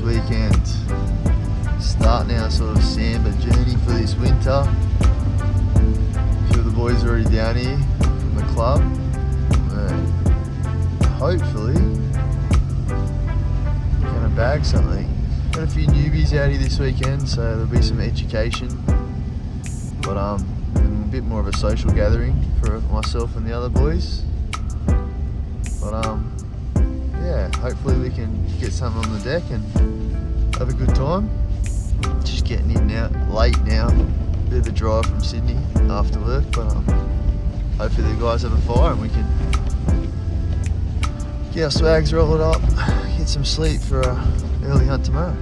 weekend. Starting our sort of Sambar journey for this winter. A few of the boys are already down here from the club. Hopefully gonna bag something. Got a few newbies out here this weekend, so there'll be some education. But a bit more of a social gathering for myself and the other boys. But yeah, hopefully we can get something on the deck and have a good time. Just getting in now, late now. Bit of a drive from Sydney after work, but hopefully the guys have a fire and we can get our swags rolled up, get some sleep for our early hunt tomorrow.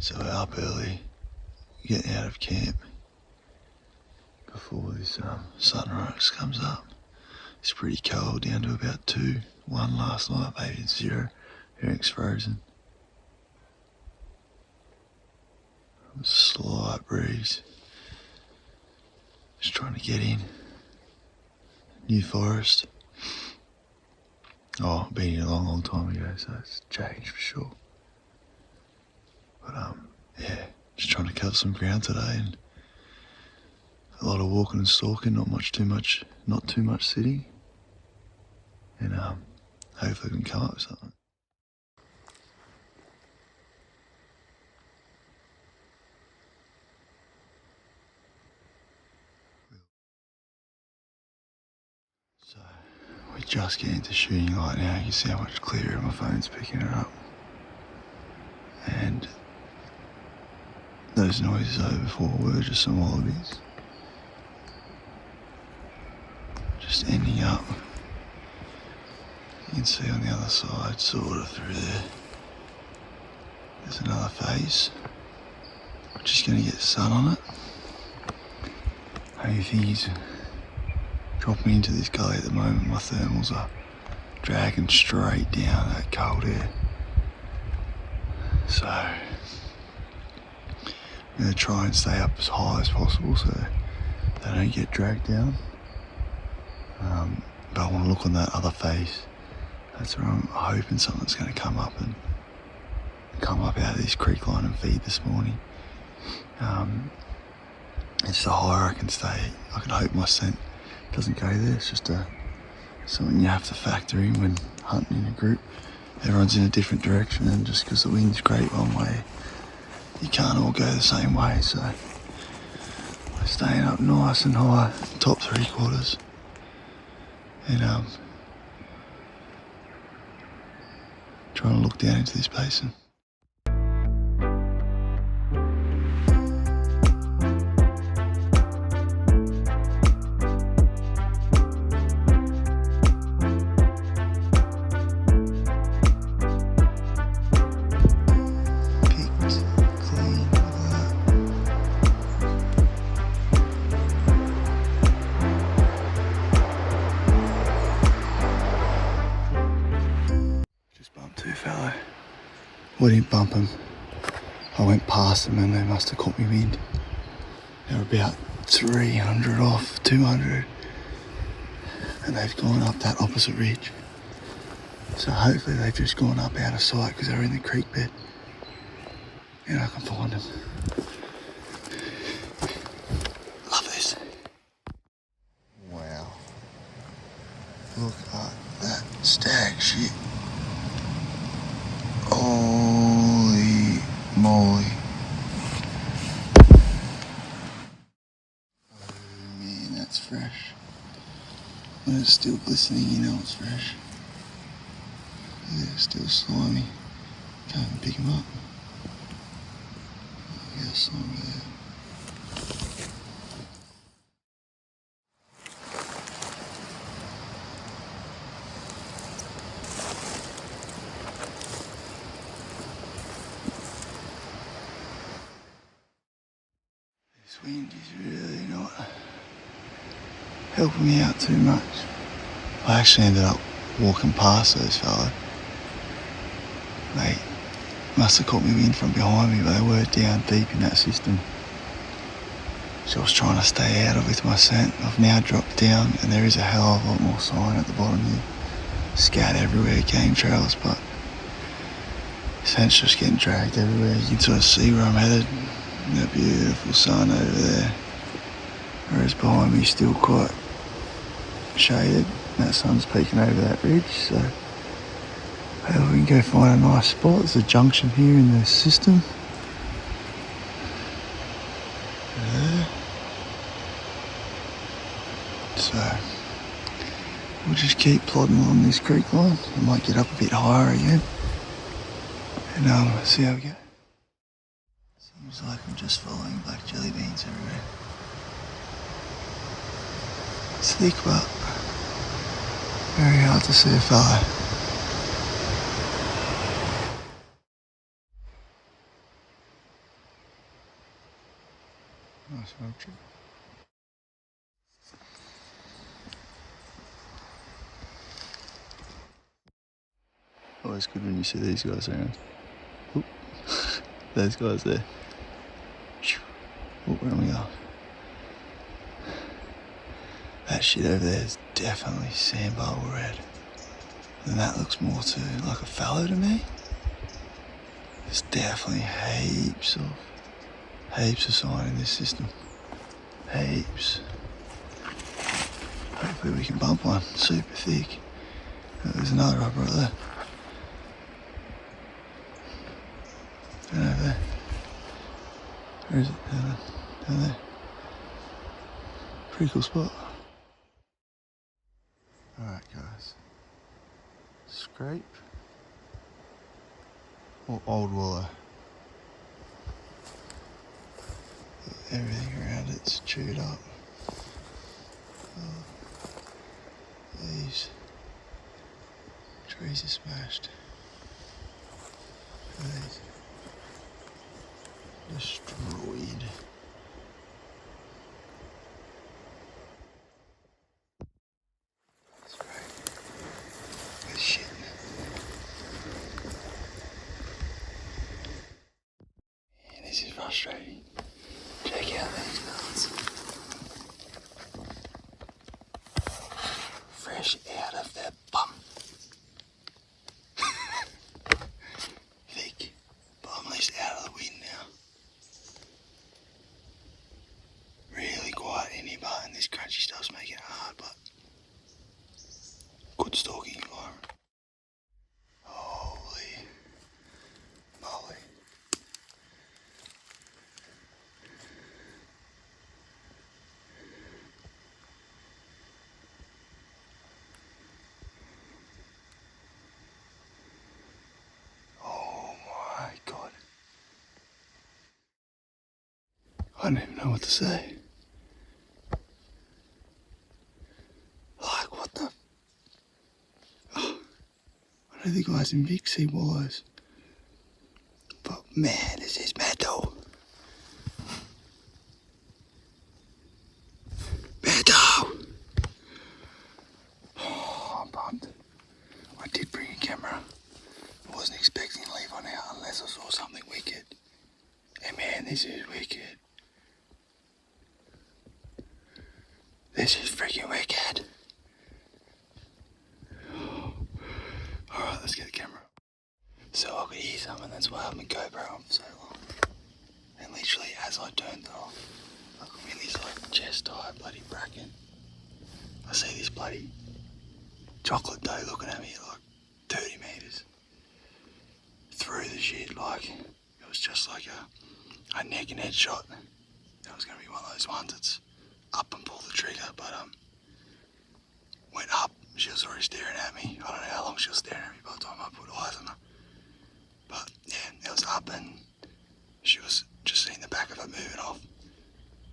So we're up early, getting out of camp before this sunrise comes up. It's pretty cold, down to about 2, 1 last night, maybe it's 0. Everything's frozen. A slight breeze. Just trying to get in. New forest. Oh, been here a long time ago, so it's changed for sure. But yeah, just trying to cover some ground today, and a lot of walking and stalking, not too much sitting, and hopefully we can come up with something. So we're just getting into shooting light now. You can see how much clearer my phone's picking it up, and those noises over before were just some wallabies. Just ending up, you can see on the other side, sort of through there, there's another face, which is going to get sun on it. Only thing is, dropping into this gully at the moment, my thermals are dragging straight down that cold air. So I'm going to try and stay up as high as possible so they don't get dragged down. But I want to look on that other face. That's where I'm hoping something's going to come up out of this creek line and feed this morning. It's the higher I can stay. I can hope my scent doesn't go there. It's just something you have to factor in when hunting in a group. Everyone's in a different direction, and just because the wind's great one way, you can't all go the same way, so we're staying up nice and high, top 3/4, and trying to look down into this basin. Fallow. We didn't bump them. I went past them and they must have caught me wind. They were about 300 off, 200, and they've gone up that opposite ridge. So hopefully they've just gone up out of sight because they're in the creek bed and I can find them. Love this. Wow. Look at that stag shit. Holy moly. Oh man, that's fresh. When it's still glistening, you know it's fresh. They're still slimy. Can't even pick them up. Look how slimy they are. This wind is really not helping me out too much. I actually ended up walking past those fellas. Mate, Must have caught me wind from behind me, but they were down deep in that system. So I was trying to stay out of with my scent. I've now dropped down and there is a hell of a lot more sign at the bottom here. Scat everywhere, game trails, but scent's just getting dragged everywhere. You can sort of see where I'm headed. That beautiful sun over there. Whereas behind me still quite shaded. That sun's peeking over that ridge, so we can go find a nice spot. There's a junction here in the system. There. So we'll just keep plodding along this creek line. I might get up a bit higher again and see how we go. Seems like I'm just following black jelly beans everywhere. It's thick, but very hard to see a fellow. Nice road trip. Always good when you see these guys around. Oop. Those guys there. Oh, where am we going? That shit over there is definitely sandbar red. And that looks more to like a fallow to me. There's definitely heaps of sign in this system. Heaps. Hopefully we can bump one. Super thick. There's another up right there. And over there. Where is it? Down there. Pretty cool spot. Alright guys. Scrape. Or old wallow. Everything around it's chewed up. These trees are smashed. These destroyed. That's great. Good shit. Yeah, this is frustrating. Check out these nuts. Fresh out of their bum. Thick, but I'm at least out of the wind now. Really quiet in here, but and this crunchy stuff's making it hard, but good stalking environment. Holy moly. I don't even know what to say. Like, what the? Oh, I know the guys in Vic see wallows. But man, this is metal. Metal! Oh, I'm pumped. I did bring a camera. I wasn't expecting to leave one out unless I saw something wicked. And man, this is wicked. This is freaking wicked. Alright, let's get the camera. So I could hear something, that's why I haven't been GoPro on for so long. And literally as I turned it off, like I'm in this like chest high bloody bracken. I see this bloody chocolate dough looking at me at like 30 metres. Through the shit, like it was just like a neck and head shot. That was gonna be one of those ones that's up and pull the trigger, but went up, she was already staring at me. I don't know how long she was staring at me by the time I put eyes on her. But yeah, it was up and she was just seeing the back of her moving off.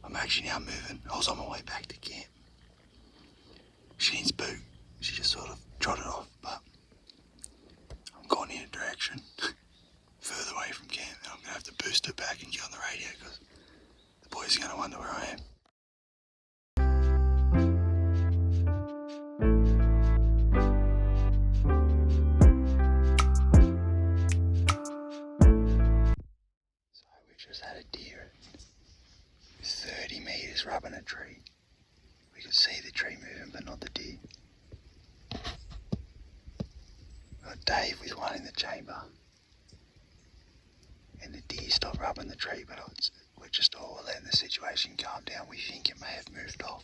I'm actually now moving. I was on my way back to camp. She didn't spook, she just sort of trotted off, but I'm going in a direction further away from camp and I'm gonna have to boost her back and get on the radio because the boys are gonna wonder where I am. legs rubbing a tree. We could see the tree moving, but not the deer. Got Dave with one in the chamber. And the deer stopped rubbing the tree, but we're just all letting the situation calm down. We think it may have moved off.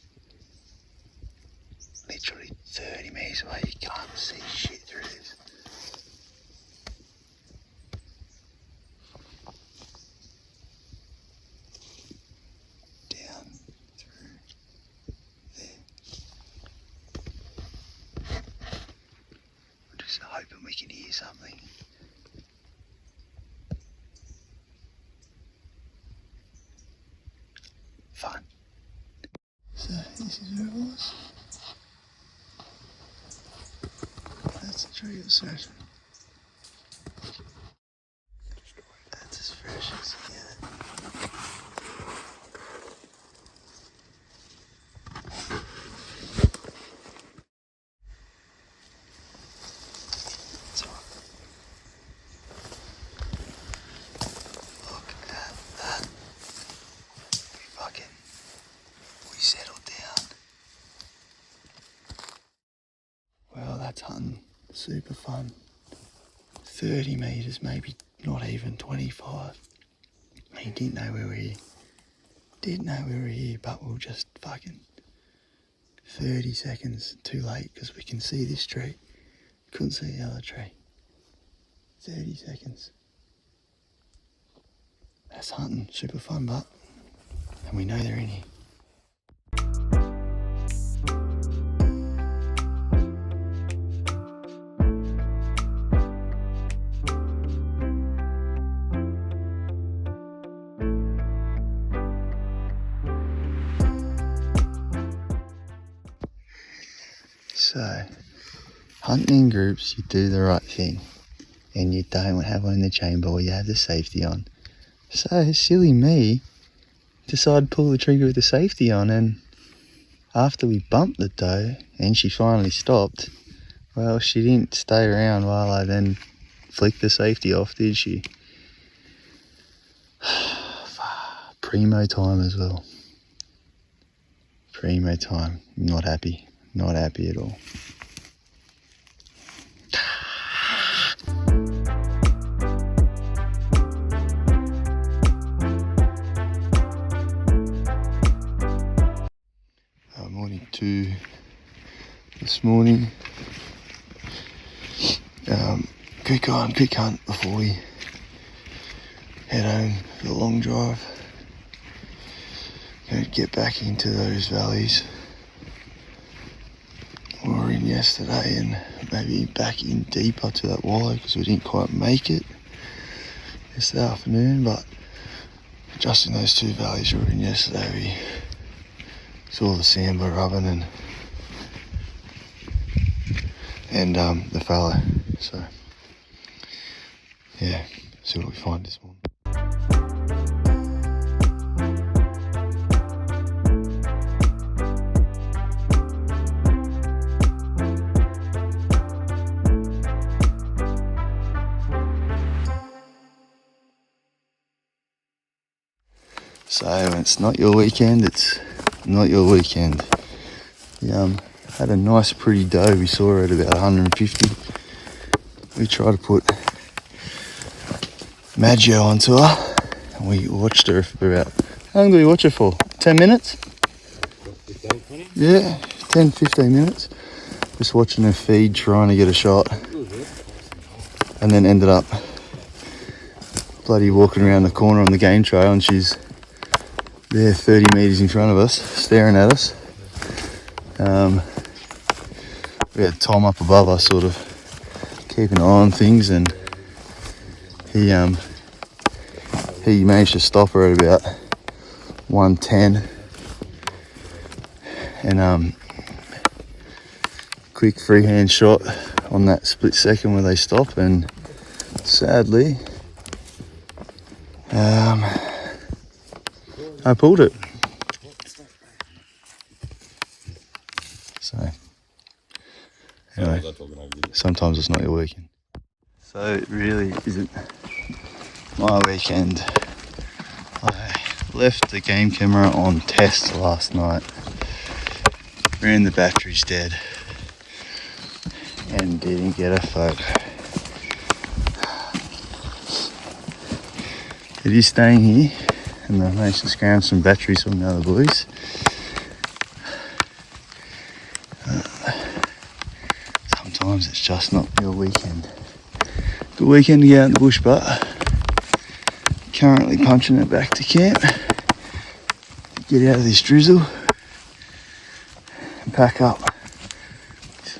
Literally 30 metres away, you can't see shit through this. Down through there. I'm just hoping we can hear something. Fun. So this is where it was. That's the tree of searching. That's as fresh as you get it. That's right. Look at that. We settled down. Well, that's hunting. Super fun. 30 metres, maybe not even 25. He didn't know we were here. Didn't know we were here, but we were just fucking 30 seconds too late because we can see this tree. Couldn't see the other tree. 30 seconds. That's hunting. Super fun, but. And we know they're in here. So, hunting in groups, you do the right thing. And you don't have one in the chamber or you have the safety on. So, silly me decided to pull the trigger with the safety on, and after we bumped the doe and she finally stopped, well, she didn't stay around while I then flicked the safety off, did she? Primo time as well. Primo time. Not happy. Not happy at all. Morning 2 this morning. Quick hunt before we head home for the long drive. Going to get back into those valleys we were in yesterday and maybe back in deeper to that wallow because we didn't quite make it yesterday afternoon, but just in those two valleys we were in yesterday we saw the Sambar rubbing and the fallow. So yeah, see what we find this morning. So it's not your weekend, it's not your weekend. We had a nice pretty doe, we saw her at about 150. We tried to put Maggio onto her and we watched her for about, how long did we watch her for? 10 minutes? 15, 20? Yeah, 10, 15 minutes. Just watching her feed, trying to get a shot. And then ended up bloody walking around the corner on the game trail and she's there 30 metres in front of us, staring at us. We had Tom up above us sort of keeping an eye on things, and he managed to stop her at about 110 and quick freehand shot on that split second where they stop, and sadly I pulled it. So anyway, sometimes it's not your weekend. So it really isn't my weekend. I Left the game camera on test last night. Ran the batteries dead and didn't get a photo. It is staying here, and I managed to scrounge some batteries from the other boys. Sometimes it's just not your weekend. Good weekend to get out in the bush, but currently punching it back to camp. Get out of this drizzle and pack up.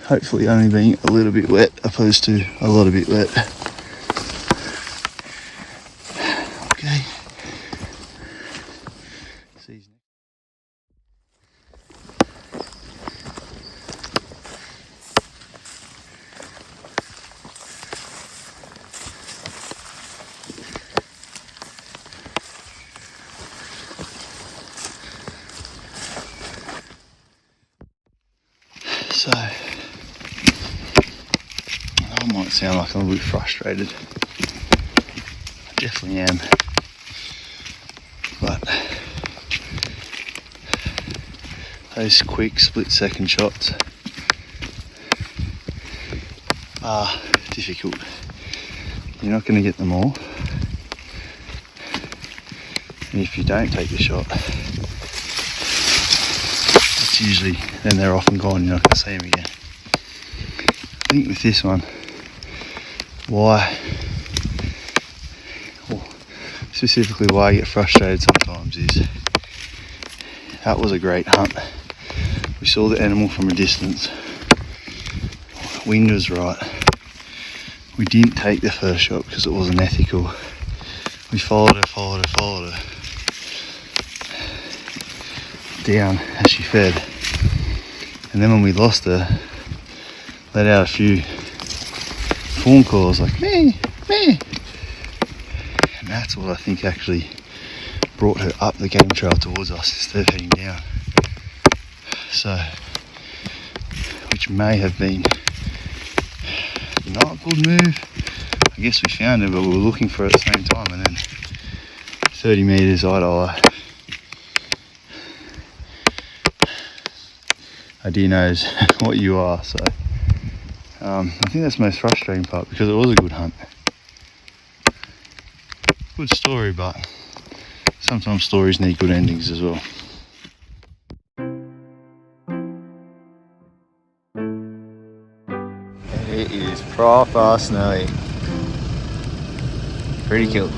Hopefully only being a little bit wet opposed to a lot of bit wet. Okay. See you next. So, I might sound like I'm a little bit frustrated. I definitely am. But those quick split-second shots are difficult. You're not going to get them all. And if you don't take the shot, it's usually, then they're off and gone, you're not going to see them again. I think with this one, why, or specifically why I get frustrated sometimes is, that was a great hunt. We saw the animal from a distance. Wind was right. We didn't take the first shot because it wasn't ethical. We followed her down as she fed. And then when we lost her, let out a few fawn calls like me. And that's what I think actually brought her up the game trail towards us instead of heading down. So, which may have been not a good move. I guess we found her, but we were looking for her at the same time, and then 30 metres eye to eye. Idea knows what you are, so I think that's the most frustrating part, because it was a good hunt. Good story, but sometimes stories need good endings as well. It is proper snowy. Pretty cool.